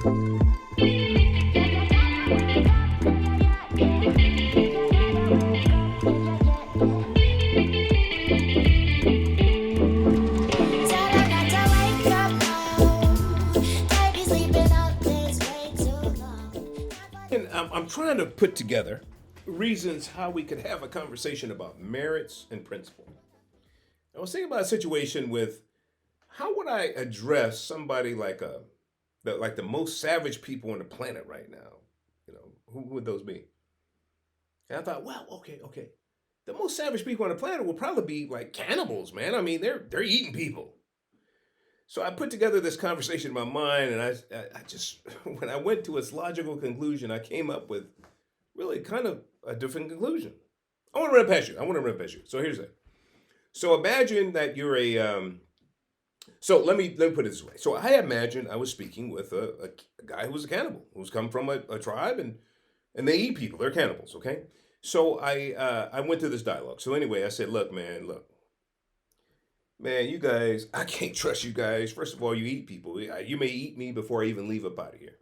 And I'm trying to put together reasons how we could have a conversation about merits and principle. I was thinking about a situation with how would I address somebody like the most savage people on the planet right now? You know, who would those be? And I thought, well, okay. The most savage people on the planet will probably be like cannibals, man. I mean, they're eating people. So I put together this conversation in my mind, and I just when I went to its logical conclusion, I came up with really kind of a different conclusion. I want to run it past you. So here's it. So imagine that you're a. So let me put it this way. So I imagine I was speaking with a guy who was a cannibal, who's come from a tribe, and they eat people. They're cannibals. Okay. So I went through this dialogue. So anyway, I said, look, man, you guys, I can't trust you guys. First of all, you eat people. You may eat me before I even leave up out of here.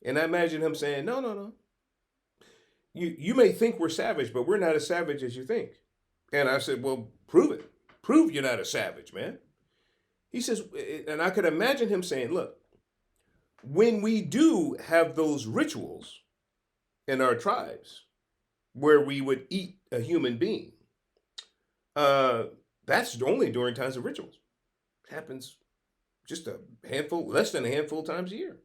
And I imagine him saying, no. You may think we're savage, but we're not as savage as you think. And I said, well, prove it. Prove you're not a savage, man. He says, and I could imagine him saying, look, when we do have those rituals in our tribes where we would eat a human being, that's only during times of rituals. It happens just less than a handful of times a year.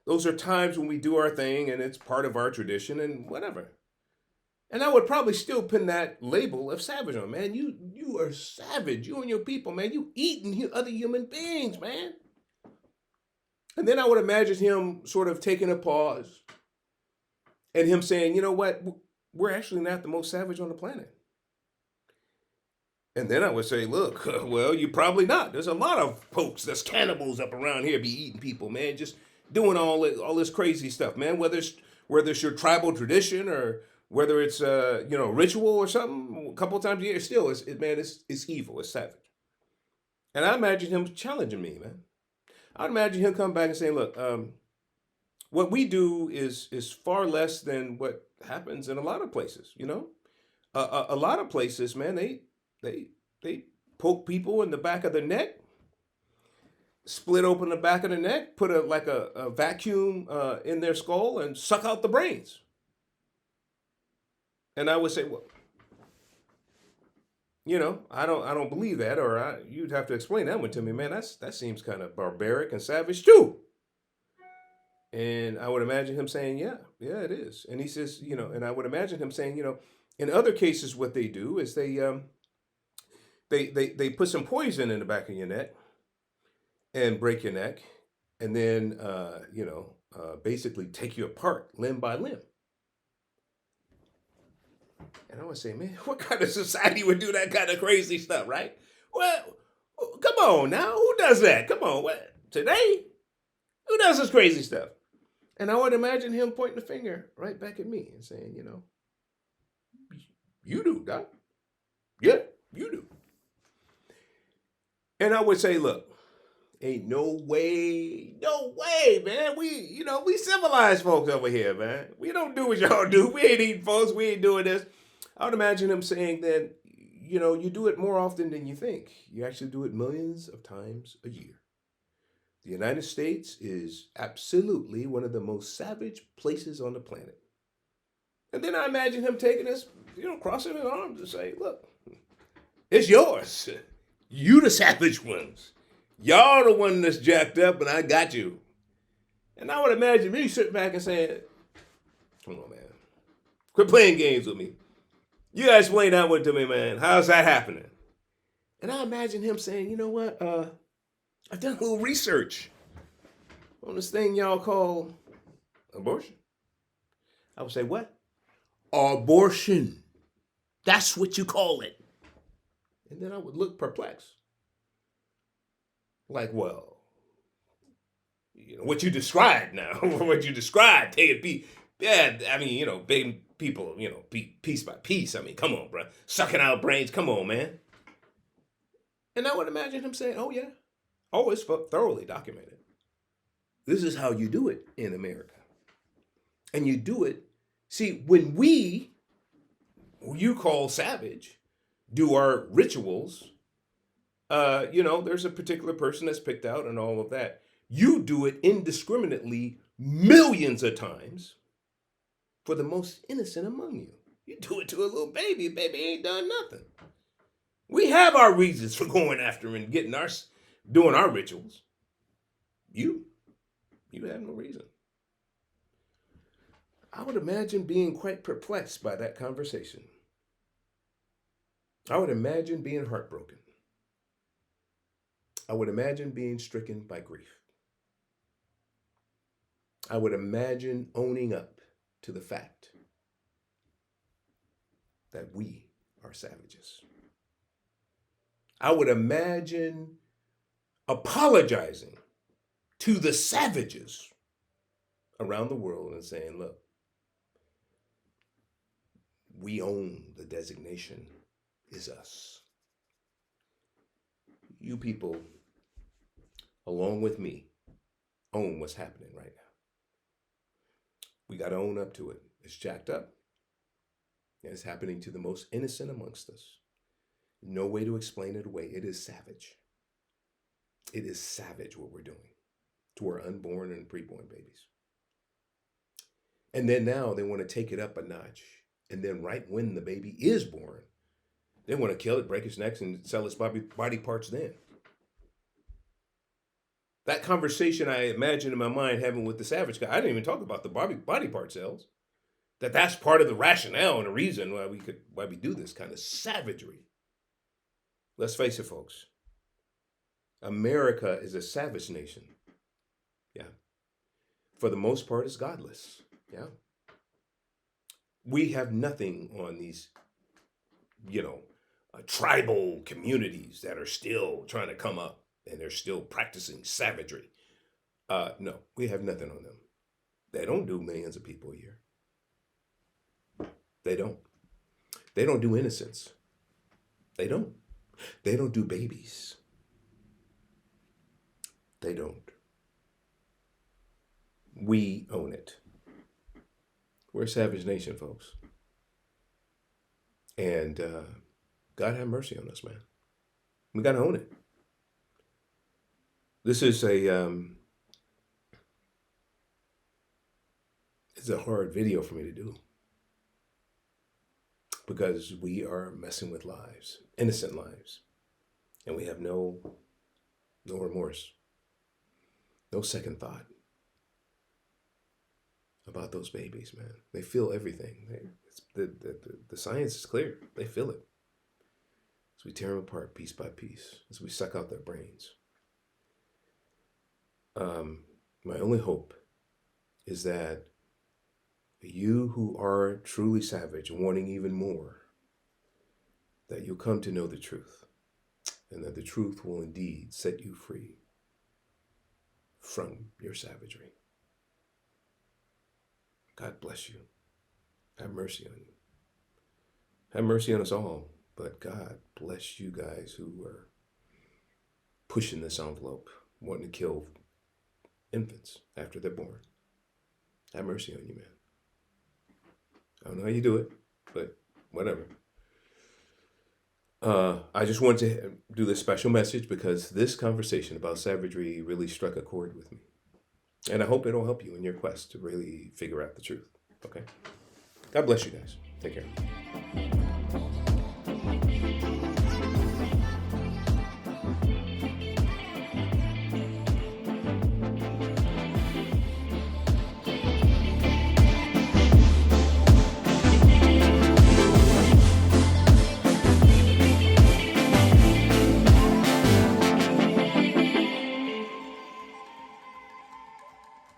Those are times when we do our thing and it's part of our tradition and whatever. And I would probably still pin that label of savage on, man. You are savage. You and your people, man. You eating other human beings, man. And then I would imagine him sort of taking a pause and him saying, you know what? We're actually not the most savage on the planet. And then I would say, look, well, you're probably not. There's a lot of folks that's cannibals up around here be eating people, man. Just doing all this crazy stuff, man. Whether it's your tribal tradition or whether it's ritual or something, a couple of times a year, still, it's evil, it's savage. And I imagine him challenging me, man. I imagine him coming back and saying, look, what we do is far less than what happens in a lot of places. You know, a lot of places, man, they poke people in the back of the neck, split open the back of the neck, put a vacuum in their skull, and suck out the brains. And I would say, well, I don't believe that, or you'd have to explain that one to me, man. That seems kind of barbaric and savage too. And I would imagine him saying, yeah, it is. And he says, and I would imagine him saying, in other cases, what they do is they put some poison in the back of your neck and break your neck, and then basically take you apart limb by limb. And I would say, man, what kind of society would do that kind of crazy stuff, right? Well, come on now. Who does that? Come on. What, today? Who does this crazy stuff? And I would imagine him pointing the finger right back at me and saying, you do, Doc. Yeah, you do. And I would say, look, ain't no way, man. We civilized folks over here, man. We don't do what y'all do. We ain't eating folks. We ain't doing this. I would imagine him saying that, you do it more often than you think. You actually do it millions of times a year. The United States is absolutely one of the most savage places on the planet. And then I imagine him taking this, crossing his arms and say, look, it's yours. You the savage ones. Y'all the one that's jacked up, and I got you. And I would imagine me sitting back and saying, come on, man. Quit playing games with me. You guys explain that one to me, man. How's that happening? And I imagine him saying, you know what? I've done a little research on this thing y'all call abortion. I would say, what? Abortion. That's what you call it. And then I would look perplexed. Like, well, what you described now, what you described, take it be, yeah, I mean, being people, piece by piece. I mean, come on, bro. Sucking out brains. Come on, man. And I would imagine him saying, oh, yeah. Oh, it's thoroughly documented. This is how you do it in America. And you do it, see, when we, who you call savage, do our rituals, there's a particular person that's picked out and all of that. You do it indiscriminately millions of times for the most innocent among you. You do it to a little baby. Baby ain't done nothing. We have our reasons for going after and doing our rituals. You have no reason. I would imagine being quite perplexed by that conversation. I would imagine being heartbroken. I would imagine being stricken by grief. I would imagine owning up to the fact that we are savages. I would imagine apologizing to the savages around the world and saying, look, we own the designation is us. You people, along with me, own what's happening right now. We got to own up to it. It's jacked up. And it's happening to the most innocent amongst us. No way to explain it away. It is savage. It is savage what we're doing to our unborn and preborn babies. And then now they want to take it up a notch. And then right when the baby is born, they want to kill it, break its neck, and sell its body parts then. That conversation I imagine in my mind having with the savage guy, I didn't even talk about the body part sales. That's part of the rationale and the reason why we do this kind of savagery. Let's face it, folks. America is a savage nation. Yeah. For the most part, it's godless. Yeah. We have nothing on these, tribal communities that are still trying to come up and they're still practicing savagery. No, we have nothing on them. They don't do millions of people a year. They don't. They don't do innocence. They don't. They don't do babies. They don't. We own it. We're a savage nation, folks. And God have mercy on us, man. We got to own it. This is it's a hard video for me to do. Because we are messing with lives, innocent lives. And we have no remorse, no second thought about those babies, man. They feel everything. The science is clear. They feel it. As we tear them apart piece by piece, as we suck out their brains. My only hope is that you who are truly savage, wanting even more, that you'll come to know the truth, and that the truth will indeed set you free from your savagery. God bless you. Have mercy on you. Have mercy on us all, but God bless you guys who are pushing this envelope, wanting to kill infants after they're born. Have mercy on you, man. I don't know how you do it, but whatever. I just wanted to do this special message because this conversation about savagery really struck a chord with me. And I hope it'll help you in your quest to really figure out the truth. Okay? God bless you guys. Take care.